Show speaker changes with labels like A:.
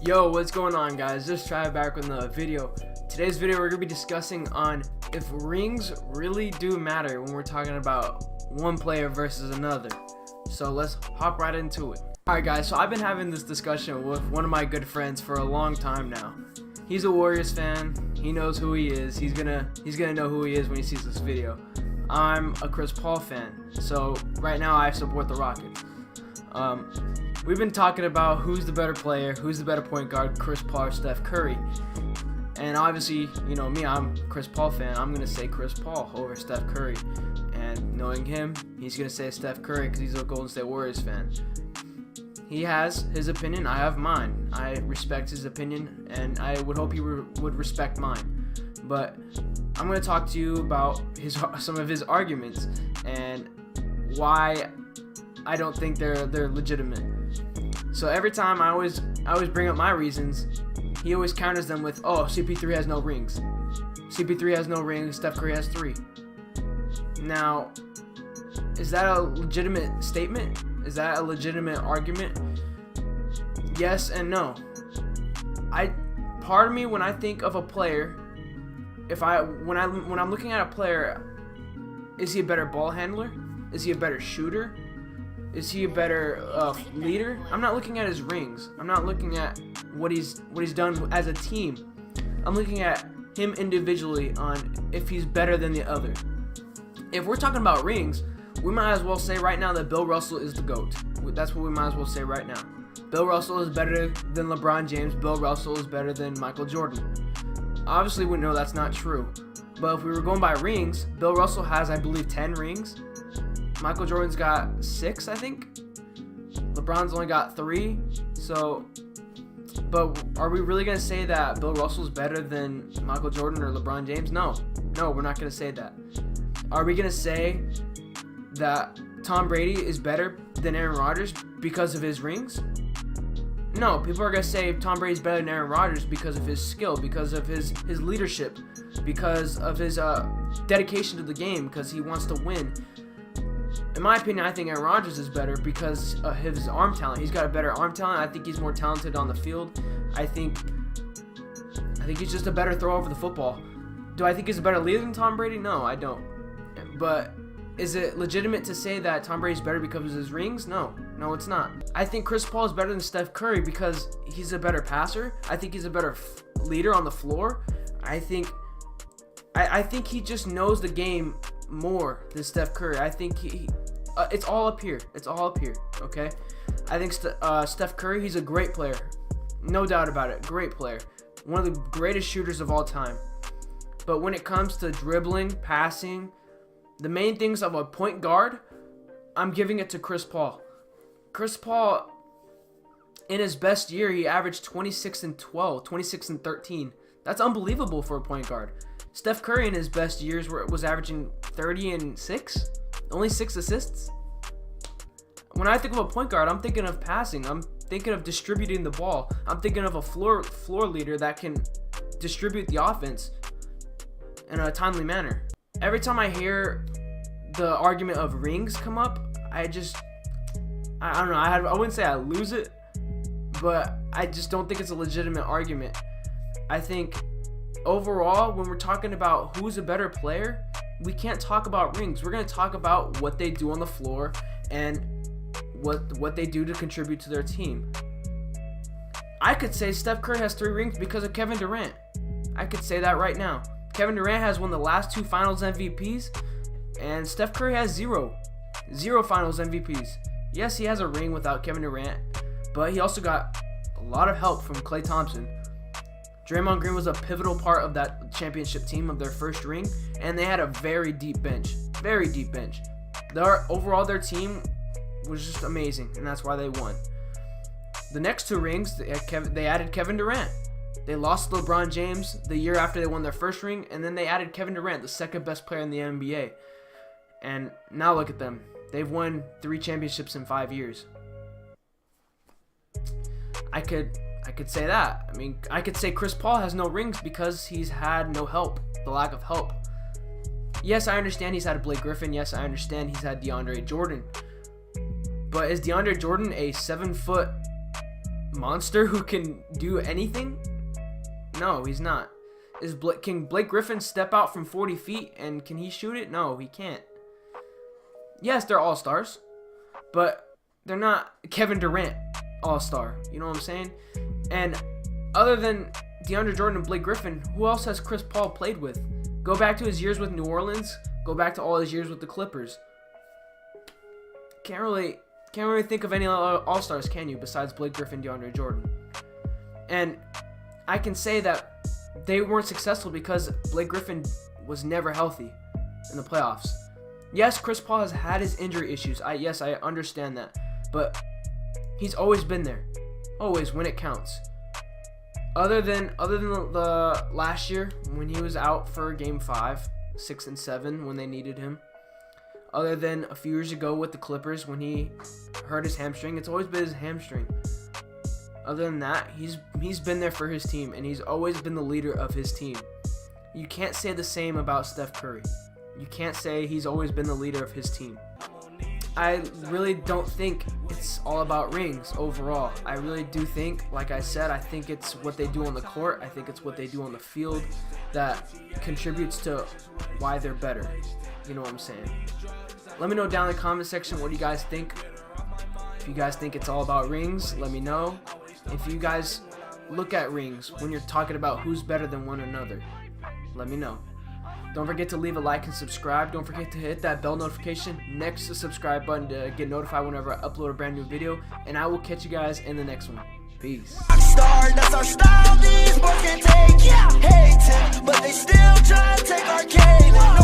A: Yo, what's going on, guys? Just Try back with another video. Today's video we're gonna be discussing on if rings really do matter when we're talking about one player versus another. So let's hop right into it. Alright guys, so I've been having this discussion with one of my good friends for a long time now. He's a Warriors fan. He knows who he is. He's gonna know who he is when he sees this video. I'm a Chris Paul fan, so right now I support the Rockets. We've been talking about who's the better player, who's the better point guard, Chris Paul or Steph Curry. And obviously, you know me, I'm a Chris Paul fan. I'm going to say Chris Paul over Steph Curry. And knowing him, he's going to say Steph Curry because he's a Golden State Warriors fan. He has his opinion, I have mine. I respect his opinion, and I would hope he would respect mine. But I'm going to talk to you about some of his arguments and why I don't think they're legitimate. So every time I always bring up my reasons, he always counters them with, "Oh, CP3 has no rings. CP3 has no rings. Steph Curry has 3." Now, is that a legitimate statement? Is that a legitimate argument? Yes and no. Part of me, when I think of a player, when I'm looking at a player, is he a better ball handler? Is he a better shooter? Is he a better leader? I'm not looking at his rings. I'm not looking at what he's done as a team. I'm looking at him individually on if he's better than the other. If we're talking about rings, we might as well say right now that Bill Russell is the GOAT. That's what we might as well say right now. Bill Russell is better than LeBron James. Bill Russell is better than Michael Jordan. Obviously, we know that's not true. But if we were going by rings, Bill Russell has, I believe, 10 rings. Michael Jordan's got 6, I think. LeBron's only got 3. So, but are we really going to say that Bill Russell's better than Michael Jordan or LeBron James? No, we're not going to say that. Are we going to say that Tom Brady is better than Aaron Rodgers because of his rings? No, people are going to say Tom Brady's better than Aaron Rodgers because of his skill, because of his leadership, because of his dedication to the game, because he wants to win. In my opinion, I think Aaron Rodgers is better because of his arm talent. He's got a better arm talent. I think he's more talented on the field. I think he's just a better thrower over the football. Do I think he's a better leader than Tom Brady? No, I don't. But is it legitimate to say that Tom Brady's better because of his rings? No, it's not. I think Chris Paul is better than Steph Curry because he's a better passer. I think he's a better leader on the floor. I think he just knows the game more than Steph Curry. I think it's all up here. Okay. I think Steph Curry, he's a great player, no doubt about it. Great player, one of the greatest shooters of all time. But when it comes to dribbling, passing, the main things of a point guard, I'm giving it to Chris Paul. Chris Paul, in his best year, he averaged 26 and 12, 26 and 13. That's unbelievable for a point guard. Steph Curry in his best years was averaging 30 and 6, only 6 assists. When I think of a point guard, I'm thinking of passing. I'm thinking of distributing the ball. I'm thinking of a floor leader that can distribute the offense in a timely manner. Every time I hear the argument of rings come up, I don't know. I wouldn't say I lose it, but I just don't think it's a legitimate argument. I think overall, when we're talking about who's a better player, we can't talk about rings. We're going to talk about what they do on the floor and what they do to contribute to their team. I could say Steph Curry has 3 rings because of Kevin Durant. I could say that right now. Kevin Durant has won the last 2 Finals MVPs, and Steph Curry has 0 Finals MVPs. Yes, he has a ring without Kevin Durant, but he also got a lot of help from Klay Thompson. Draymond Green was a pivotal part of that championship team, of their first ring, and they had a very deep bench. Overall, their team was just amazing, and that's why they won. The next 2 rings, they added Kevin Durant. They lost LeBron James the year after they won their first ring, and then they added Kevin Durant, the second best player in the NBA. And now look at them. They've won 3 championships in 5 years. I could say that. I mean, I could say Chris Paul has no rings because he's had no help, the lack of help. Yes, I understand he's had Blake Griffin. Yes, I understand he's had DeAndre Jordan. But is DeAndre Jordan a 7-foot monster who can do anything? No, he's not. Can Blake Griffin step out from 40 feet and can he shoot it? No, he can't. Yes, they're all-stars, but they're not Kevin Durant all-star. You know what I'm saying? And other than DeAndre Jordan and Blake Griffin, who else has Chris Paul played with? Go back to his years with New Orleans. Go back to all his years with the Clippers. Can't really think of any other all-stars, can you, besides Blake Griffin, DeAndre Jordan? And I can say that they weren't successful because Blake Griffin was never healthy in the playoffs. Yes, Chris Paul has had his injury issues. I understand that. But he's always been there. Always, when it counts. Other than the last year when he was out for Game 5, 6 and 7 when they needed him. Other than a few years ago with the Clippers when he hurt his hamstring, it's always been his hamstring. Other than that, he's been there for his team, and he's always been the leader of his team. You can't say the same about Steph Curry. You can't say he's always been the leader of his team. I really don't think it's all about rings overall. I really do think, like I said, I think it's what they do on the court. I think it's what they do on the field that contributes to why they're better. You know what I'm saying? Let me know down in the comment section what you guys think. If you guys think it's all about rings, let me know. If you guys look at rings when you're talking about who's better than one another, let me know. Don't forget to leave a like and subscribe. Don't forget to hit that bell notification next to the subscribe button to get notified whenever I upload a brand new video. And I will catch you guys in the next one. Peace.
B: That's our style. These boys can take, hating, but they still try to take our cake.